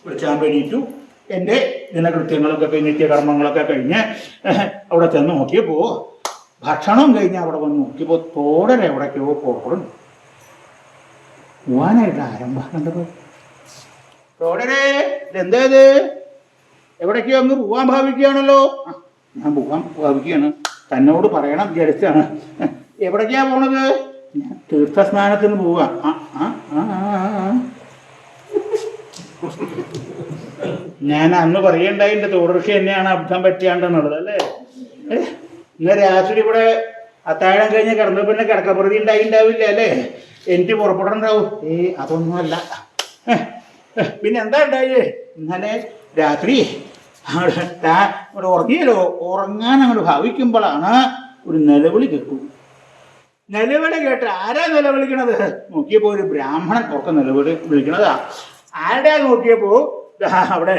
വിളിച്ചാൻ വേണ്ടിയിട്ടു എൻ്റെ ദിനകൃത്യങ്ങളൊക്കെ നിത്യകർമ്മങ്ങളൊക്കെ കഴിഞ്ഞ് അവിടെ ചെന്ന് നോക്കിയപ്പോൾ ഭക്ഷണം കഴിഞ്ഞ് അവിടെ വന്ന് നോക്കിയപ്പോൾ തോടര എവിടേക്കോ പുറപ്പെടും. പോവാനായിട്ട് ആരംഭം തോടരെ ഇതെന്തേത് എവിടേക്കോ അങ്ങ് പോവാൻ ഭാവിക്കുകയാണല്ലോ. ഞാൻ പോവാൻ ഭാവിക്കുകയാണ്, തന്നോട് പറയണം വിചാരിച്ചാണ്. എവിടേക്കാ പോണത്? ഞാൻ തീർത്ഥസ്നാനത്തിന് പോവാ. ഞാൻ അന്ന് പറയണ്ടായി എൻ്റെ തോടർഷി തന്നെയാണ് അബദ്ധം പറ്റിയാണ്ടെന്നുള്ളത് അല്ലേ. ഇന്ന് രാത്രി ഇവിടെ അത്താഴം കഴിഞ്ഞ് കിടന്നു പിന്നെ കിടക്കപ്രതി ഉണ്ടായിണ്ടാവില്ല അല്ലേ, എനിക്ക് പുറപ്പെടണ്ടാവും. അതൊന്നുമല്ല. പിന്നെ എന്താ ഉണ്ടായേ? ഇന്നലെ രാത്രി അങ്ങോട്ട് ഉറങ്ങിയല്ലോ. ഉറങ്ങാൻ അങ്ങോട്ട് ഭാവിക്കുമ്പോഴാണ് ഒരു നിലവിളി കേട്ടു. നിലവിളി കേട്ട് ആരാ നിലവിളിക്കണത് നോക്കിയപ്പോൾ ഒരു ബ്രാഹ്മണൻ ഒക്കെ വിളിക്കണതാ. ആരുടെ നോക്കിയപ്പോൾ അവിടെ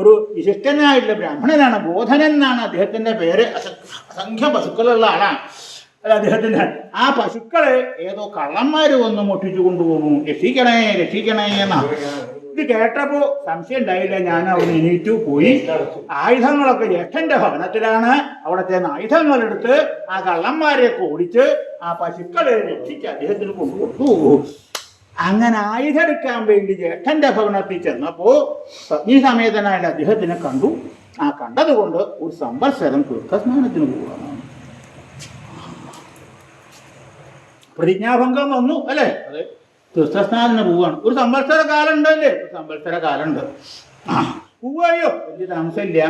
ഒരു വിശിഷ്ടനായിട്ടുള്ള ബ്രാഹ്മണനാണ്, ബോധനൻ എന്നാണ് അദ്ദേഹത്തിന്റെ പേര്. അസംഖ്യം പശുക്കളുള്ള ആളാണ് അദ്ദേഹത്തിന്റെ. ആ പശുക്കളെ ഏതോ കള്ളന്മാര് വന്ന് മുട്ടിച്ചു കൊണ്ടുപോകും. രക്ഷിക്കണേ രക്ഷിക്കണേ എന്നാ. ഇത് കേട്ടപ്പോ സംശയം ഉണ്ടായില്ല. ഞാൻ അവിടെ എണീറ്റു പോയി. ആയുധങ്ങളൊക്കെ ജ്യേഷ്ഠന്റെ ഭവനത്തിലാണ്. അവിടെ ചെന്ന് ആയുധങ്ങളെടുത്ത് ആ കള്ളന്മാരെ ഓടിച്ച് ആ പശുക്കളെ രക്ഷിച്ച് അദ്ദേഹത്തിന് കൊണ്ടുകൊടുത്തു. അങ്ങനെ ആയുധം എടുക്കാൻ വേണ്ടി ജ്യേഷ്ഠന്റെ ഭവനത്തിൽ ചെന്നപ്പോ പത്നീസമേതനായിട്ട് അദ്ദേഹത്തിനെ കണ്ടു. ആ കണ്ടതുകൊണ്ട് ഒരു സംവത്സരം തീർത്ഥസ്നാനത്തിന് പോവുകയാണ്. പ്രതിജ്ഞാഭംഗം വന്നു അല്ലേ. അതെ, തീർത്ഥസ്നാനത്തിന് പോവുകയാണ്. ഒരു സംവത്സര കാലം ഉണ്ടല്ലേ, ഒരു സംവത്സര കാലം ഉണ്ട്. പോവുകയോ വലിയ താമസമില്ല.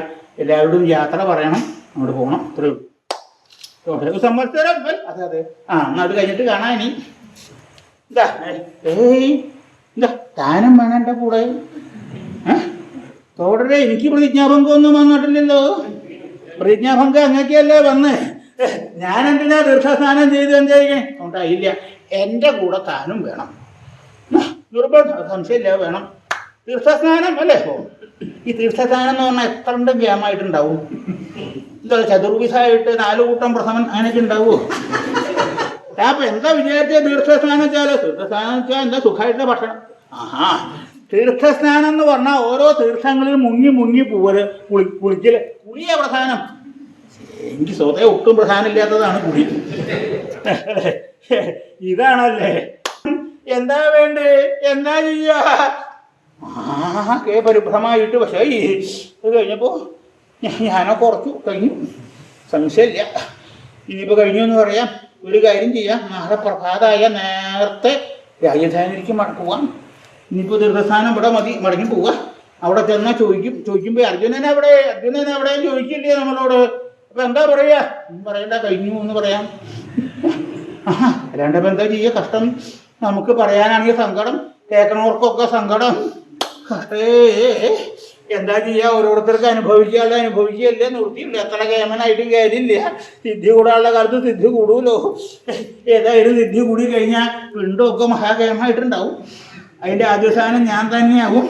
എല്ലാവരോടും യാത്ര പറയണം, അങ്ങോട്ട് പോകണം, അത്രേ ഉള്ളൂ. ഒരു സംവത്സരം. അതെ അതെ. എന്നാൽ അത് കഴിഞ്ഞിട്ട് കാണാൻ. ഇനി എന്താ താനും വേണം എൻ്റെ കൂടെ. തോടരെ എനിക്ക് പ്രതിജ്ഞാഭംഗം ഒന്നും വന്നിട്ടില്ലല്ലോ. പ്രതിജ്ഞാഭംഗം അങ്ങനെയൊക്കെയല്ലേ വന്ന്. ഞാൻ എന്തിനാ തീർത്ഥസ്നാനം ചെയ്ത് എന്തായിരിക്കണേ? ഉണ്ടായില്ല. എൻ്റെ കൂടെ താനും വേണം. നിർബന്ധം, സംശയമില്ല, വേണം. തീർത്ഥസ്നാനം അല്ലേ. ഈ തീർത്ഥസ്നാനം എന്ന് പറഞ്ഞാൽ എത്ര ഉണ്ടും ഗ്യാമായിട്ടുണ്ടാവും. എന്താ ചതുർവിധായിട്ട് 4 കൂട്ടം പ്രഥമൻ അങ്ങനെയൊക്കെ ഉണ്ടാവുമോ? അപ്പൊ എന്താ വിചാരിച്ച തീർത്ഥസ്നാനം വെച്ചാല്? തീർത്ഥസ്നാനം വെച്ചാൽ എന്താ സുഖമായിട്ടുള്ള ഭക്ഷണം. തീർത്ഥസ്നാനം എന്ന് പറഞ്ഞാൽ ഓരോ തീർത്ഥങ്ങളിൽ മുങ്ങി മുങ്ങി പോവല്, കുളിക്കല്. കുളിയ പ്രധാനം. എനിക്ക് സ്വതേ ഒട്ടും പ്രധാനമില്ലാത്തതാണ് കുളി. ഇതാണല്ലേ. എന്താ വേണ്ടേ, എന്താ ചെയ്യാ? പരിഭ്രമായിട്ട്. പക്ഷേ ഇത് കഴിഞ്ഞപ്പോ ഞാനോ കുറച്ചു കഴിഞ്ഞു, സംശയമില്ല. ഇനിയിപ്പോ കഴിഞ്ഞു എന്ന് പറയാം. ഒരു കാര്യം ചെയ്യാം, നാളെ പ്രഭാതമായ നേരത്തെ രാജധാനിക്ക് പോവാം. ഇനിയിപ്പോൾ തീർത്ഥസ്ഥാനം ഇവിടെ മതി, മടങ്ങി പോവുക. അവിടെ ചെന്നാൽ ചോദിക്കുമ്പോൾ അർജുനൻ എവിടെ ചോദിക്കില്ലേ നമ്മളോട്. അപ്പം എന്താ പറയുക? പറയണ്ട, കഴിഞ്ഞു എന്ന് പറയാം. അല്ലാണ്ടപ്പം എന്താ ചെയ്യുക? കഷ്ടം. നമുക്ക് പറയാനാണെങ്കിൽ സങ്കടം, കേൾക്കണവർക്കൊക്കെ സങ്കടം. എന്താ ചെയ്യുക? ഓരോരുത്തർക്ക് അനുഭവിക്കുകയല്ലേ, നിർത്തിയില്ല. എത്ര കേമനായിട്ടും കാര്യമില്ല. സിദ്ധി കൂടാനുള്ള കാലത്ത് സിദ്ധി കൂടുമല്ലോ. ഏതായാലും സിദ്ധി കൂടി കഴിഞ്ഞാൽ പിണ്ടമൊക്കെ മഹാകേമായിട്ടുണ്ടാവും. അതിൻ്റെ ആദ്യസ്ഥാനം ഞാൻ തന്നെയാവും.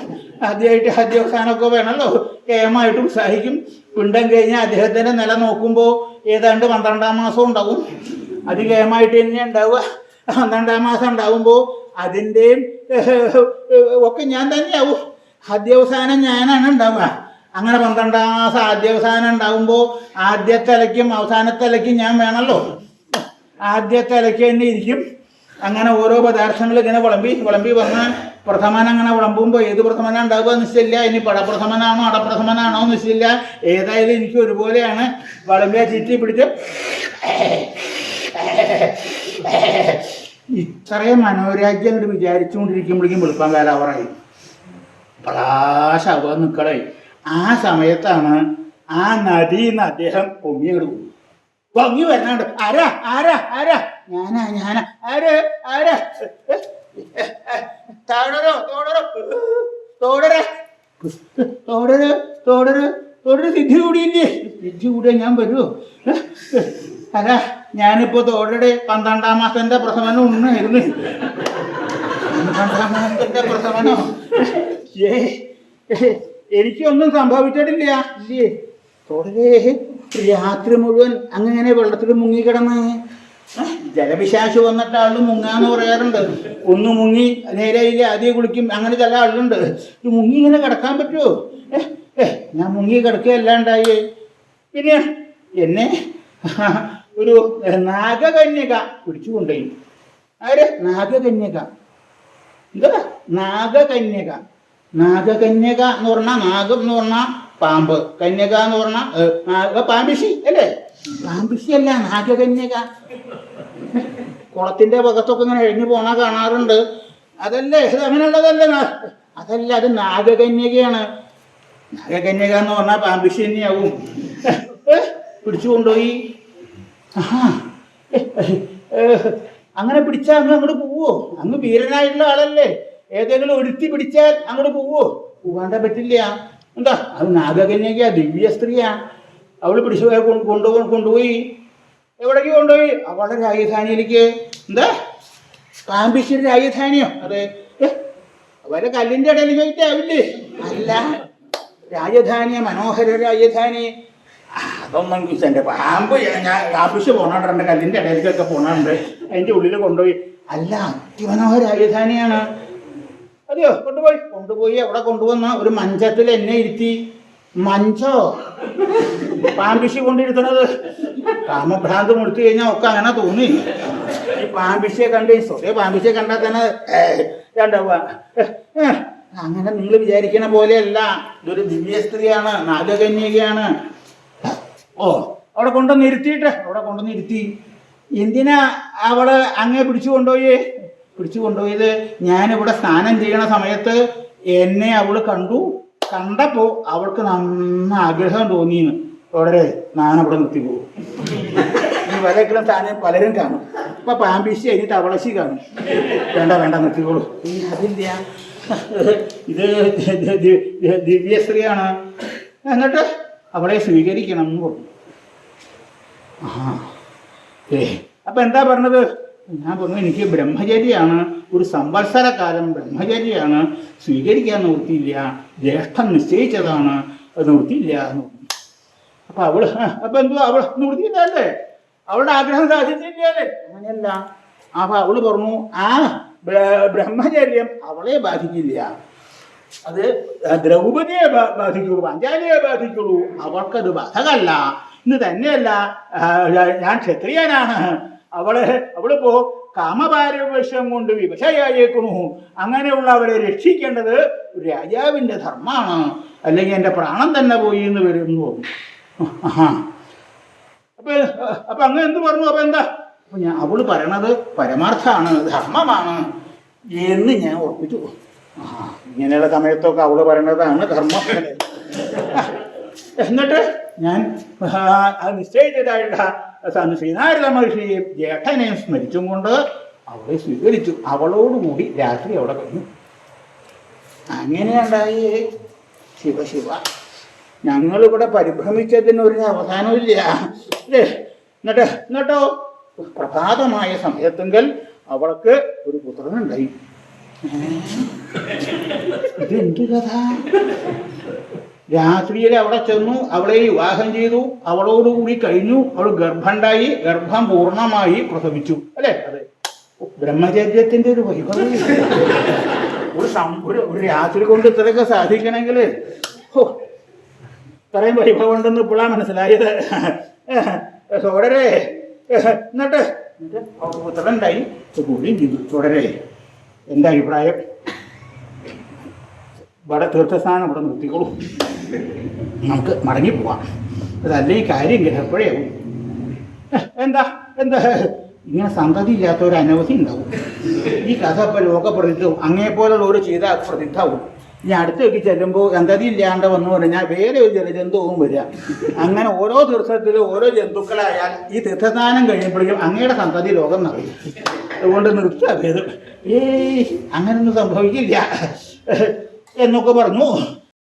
ആദ്യവസാനമൊക്കെ വേണമല്ലോ. കേമായിട്ട് ഉത്സാഹിക്കും. പിണ്ടം കഴിഞ്ഞാൽ അദ്ദേഹത്തിൻ്റെ നില നോക്കുമ്പോൾ ഏതാണ്ട് 12-ാം മാസം ഉണ്ടാവും. അത് കേമായിട്ട് തന്നെ ഉണ്ടാവുക. 12-ാം മാസം ഉണ്ടാവുമ്പോൾ അതിൻ്റെയും ഒക്കെ ഞാൻ തന്നെയാവും. ആദ്യവസാനം ഞാനാണ് ഉണ്ടാവുക. അങ്ങനെ 12-ാം മാസം ആദ്യവസാനം ഉണ്ടാവുമ്പോൾ ആദ്യത്തെ ഇലയ്ക്കും അവസാനത്തെ ഇലയ്ക്കും ഞാൻ വേണമല്ലോ. ആദ്യത്തെ ഇലയ്ക്ക് തന്നെ ഇരിക്കും. അങ്ങനെ ഓരോ പദാർത്ഥങ്ങൾ ഇങ്ങനെ വിളമ്പി വന്ന് പ്രഥമൻ അങ്ങനെ വിളമ്പുമ്പോൾ ഏത് പ്രഥമനാണ് ഉണ്ടാവുക നിശ്ചയില്ല. ഇനി പടപ്രഥമനാണോ അടപ്രഥമനാണോ നിശ്ചയില്ല. ഏതായാലും എനിക്ക് ഒരുപോലെയാണ്. വിളമ്പിയ ചീറ്റി പിടിച്ച് ഇത്രയും മനോരാജ്യം അങ്ങോട്ട് വിചാരിച്ചുകൊണ്ടിരിക്കുമ്പോഴേക്കും വെളുപ്പം കാലാവറായി. പ്രകാശം നിൽക്കണേ. ആ സമയത്താണ് ആ നദിന്ന് അദ്ദേഹം പൊങ്ങി വരണുണ്ട്. ആരാ ആരാ ആരാ? ഞാനാ ആര് ആരാ? തോടര സിദ്ധി കൂടിയില്ലേ? സിദ്ധി കൂടിയാ ഞാൻ വരുമോ? അല്ല, ഞാനിപ്പോ തോടരുടെ 12-ാം മാസത്തിന്റെ പ്രസവനം ഒന്നായിരുന്നു. 12-ാം മാസത്തിന്റെ പ്രസവനോ? എനിക്കൊന്നും സംഭവിച്ചിട്ടില്ല. ഇല്ലേ? തോടരേ രാത്രി മുഴുവൻ അങ്ങനെ വെള്ളത്തിൽ മുങ്ങിക്കിടന്ന് ജലപിശാശ് വന്നിട്ട് ആള് മുങ്ങാന്ന് പറയാറുണ്ട്. ഒന്ന് മുങ്ങി നേരെയില്ല ആദ്യം കുളിക്കും, അങ്ങനെ ചില ആളുണ്ട്. ഈ മുങ്ങി ഇങ്ങനെ കിടക്കാൻ പറ്റുമോ? ഞാൻ മുങ്ങി കിടക്കുകയല്ലാണ്ടായേ. പിന്നെ എന്നെ ഒരു നാഗകന്യക പിടിച്ചു കൊണ്ടുപോയി. ആര്? നാഗകന്യക. എന്താ നാഗകന്യക? നാഗകന്യക എന്ന് പറഞ്ഞാൽ നാഗം എന്ന് പറഞ്ഞാൽ പാമ്പ്, കന്യക എന്ന് പറഞ്ഞാൽ പാമ്പിഷി അല്ലേ? പാമ്പിഷി അല്ല, നാഗകന്യക. കുളത്തിന്റെ ഭാഗത്തൊക്കെ ഇങ്ങനെ എഴിഞ്ഞു പോണ കാണാറുണ്ട്. അതല്ലേ ഇത്? അങ്ങനെയുള്ളതല്ലേ? അതല്ല, അത് നാഗകന്യകയാണ്. നാഗകന്യക എന്ന് പറഞ്ഞാൽ പാമ്പിഷി തന്നെയാവും. പിടിച്ചു കൊണ്ടുപോയി. അങ്ങനെ പിടിച്ചാൽ അങ്ങോട്ട് പോവോ? അങ്ങ് വീരനായിട്ടുള്ള ആളല്ലേ. ഏതെങ്കിലും ഒരുത്തി പിടിച്ചാൽ അങ്ങോട്ട് പോവോ? പോകാണ്ട പറ്റില്ല. എന്താ അത്? നാഗകന്യക, ദിവ്യ സ്ത്രീയാ. അവള് പിടിച്ചു കൊണ്ടുപോയി. എവിടേക്ക് കൊണ്ടുപോയി? അവളുടെ രാജധാനിയിലേക്ക്. എന്താ പാമ്പിശ്ശേരി രാജധാനിയോ? അതെ. അവരെ കല്ലിന്റെ ഇടയിൽ പോയിട്ടാവില്ലേ? അല്ല, രാജധാനിയ, മനോഹര രാജധാനി. അതൊന്നും എൻ്റെ പാമ്പ് ഞാൻ ആവശ്യം പോണുണ്ട്, കല്ലിന്റെ ഇടയിലേക്കൊക്കെ പോണുണ്ട്, അതിന്റെ ഉള്ളിൽ കൊണ്ടുപോയി. അല്ല, അതിമനോഹര രാജധാനിയാണ്. അതെയോ? കൊണ്ടുപോയി അവിടെ കൊണ്ടുവന്ന ഒരു മഞ്ചത്തിൽ എന്നെ ഇരുത്തി. മഞ്ചോ? പാമ്പിഷി കൊണ്ടിരുത്തണത്. കാമഭ്രാന്ത് മുടുത്തു കഴിഞ്ഞാൽ ഒക്കെ അങ്ങനെ തോന്നി. ഈ പാമ്പിഷിയെ കണ്ട്, സ്വതേ പാമ്പിഷിയെ കണ്ടാൽ തന്നെ രണ്ടാവുക. അങ്ങനെ നിങ്ങൾ വിചാരിക്കണ പോലെയല്ല. ഇതൊരു ദിവ്യ സ്ത്രീയാണ്, നാഗകന്യകയാണ്. ഓ, അവിടെ കൊണ്ടുവന്നിരുത്തി. എന്തിനാ അവള് അങ്ങേ പിടിച്ചു കൊണ്ടുപോയത്? ഞാനിവിടെ സ്നാനം ചെയ്യണ സമയത്ത് എന്നെ അവള് കണ്ടപ്പോ അവൾക്ക് നന്ന ആഗ്രഹം തോന്നിന്ന്. വളരെ ഞാനവിടെ നിർത്തി പോകും. ഈ വലക്കെല്ലാം സ്ഥാനം പലരും കാണും. ഇപ്പൊ പാമ്പിശി കഴിഞ്ഞിട്ട് അവളശി കാണും. വേണ്ട നിർത്തിക്കോളൂ. അതില്ല, ഇത് ദിവ്യസ്ത്രീയാണ്. എന്നിട്ട് അവളെ സ്വീകരിക്കണം എന്ന് പറഞ്ഞു. അപ്പൊ എന്താ പറഞ്ഞത്? ഞാൻ പറഞ്ഞു എനിക്ക് ബ്രഹ്മചര്യാണ്, ഒരു സംവത്സരക്കാലം ബ്രഹ്മചര്യാണ്, സ്വീകരിക്കാൻ നിവൃത്തിയില്ല, ജ്യേഷ്ഠൻ നിശ്ചയിച്ചതാണ്, അത് നിവൃത്തിയില്ല എന്ന് പറഞ്ഞു. അപ്പൊ എന്തുവാ അവൾ നിവൃത്തിയില്ലല്ലേ? അവളുടെ ആഗ്രഹം സാധിച്ചില്ലേ? അങ്ങനെയല്ല. അപ്പൊ അവള് പറഞ്ഞു ആ ബ്രഹ്മചര്യം അവളെ ബാധിക്കില്ല, അത് ദ്രൗപദിയെ ബാധിക്കുള്ളൂ, പാഞ്ചാലിയെ ബാധിക്കുള്ളൂ, അവൾക്കത് ബാധകല്ല. ഇന്ന് തന്നെയല്ല, ഞാൻ ക്ഷത്രിയനാണ്. അവളിപ്പോ കാമപാരവശ്യം കൊണ്ട് വിവശയായേക്കണു. അങ്ങനെയുള്ളവരെ രക്ഷിക്കേണ്ടത് രാജാവിന്റെ ധർമ്മമാണ്, അല്ലെങ്കിൽ എൻ്റെ പ്രാണൻ തന്നെ പോയി എന്ന് വരുന്നു. അപ്പൊ അങ്ങ് എന്ത് പറഞ്ഞു? അപ്പൊ എന്താ? അപ്പൊ അവള് പറയണത് പരമാർത്ഥാണ്, ധർമ്മമാണ് എന്ന് ഞാൻ ഉറപ്പിച്ചു. ഇങ്ങനെയുള്ള സമയത്തൊക്കെ അവള് പറയണതാണ് ധർമ്മം. എന്നിട്ട് ഞാൻ നിശ്ചയിച്ചതായിട്ടുള്ള ശ്രീനാരദ മഹർഷിയെയും ജ്യേഷ്ഠനെയും സ്മരിച്ചും കൊണ്ട് അവളെ സ്വീകരിച്ചു. അവളോടുകൂടി രാത്രി അവിടെ കഴിഞ്ഞു. അങ്ങനെയുണ്ടായി. ശിവ, ഞങ്ങളിവിടെ പരിഭ്രമിച്ചതിനൊരു അവസാനമില്ല അല്ലേ? എന്നിട്ടോ പ്രഭാതമായ സമയത്തെങ്കിൽ അവൾക്ക് ഒരു പുത്രനുണ്ടായി. ഇതെന്ത് കഥ? രാത്രിയിൽ അവിടെ ചെന്നു, അവളെ വിവാഹം ചെയ്തു, അവളോടുകൂടി കഴിഞ്ഞു, അവൾ ഗർഭമുണ്ടായി, ഗർഭം പൂർണ്ണമായി പ്രസവിച്ചു അല്ലേ? അതെ. ബ്രഹ്മചര്യത്തിന്റെ ഒരു വൈഭവം. ഒരു രാത്രി കൊണ്ട് ഇത്രയൊക്കെ സാധിക്കണമെങ്കിൽ ഇത്രയും വൈഭവം ഉണ്ടെന്ന് ഇപ്പോഴാണ് മനസ്സിലായത്. സോദരേ, എന്നിട്ട് പുത്രനുണ്ടായി, കൂടിയും ചെയ്തു. സോദരേ, എൻ്റെ അഭിപ്രായം ഇവിടെ തീർത്ഥസ്ഥാനം ഇവിടെ നിർത്തിക്കോളൂ, നമുക്ക് മടങ്ങിപ്പോവാം. അതല്ല ഈ കാര്യം എപ്പോഴാവും. എന്താ ഇങ്ങനെ സന്തതി ഇല്ലാത്ത ഒരു അനവധി ഉണ്ടാവും. ഈ കഥ ഇപ്പോൾ ലോകപ്രസിദ്ധവും അങ്ങേപ്പോലുള്ള ഒരു ചെയ്ത പ്രസിദ്ധവും. ഇനി അടുത്തേക്ക് ചെല്ലുമ്പോൾ സന്തതി ഇല്ലാണ്ട് വന്നു പറഞ്ഞാൽ വേറെ ഒരു ജലജന്തുവും വരിക. അങ്ങനെ ഓരോ തീർത്ഥത്തിലും ഓരോ ജന്തുക്കളായാൽ ഈ തീർത്ഥസ്നാനം കഴിയുമ്പോഴേക്കും അങ്ങയുടെ സന്തതി ലോകം നിറയും. അതുകൊണ്ട് നിർത്തുക. അങ്ങനൊന്നും സംഭവിക്കില്ല എന്നൊക്കെ പറഞ്ഞു.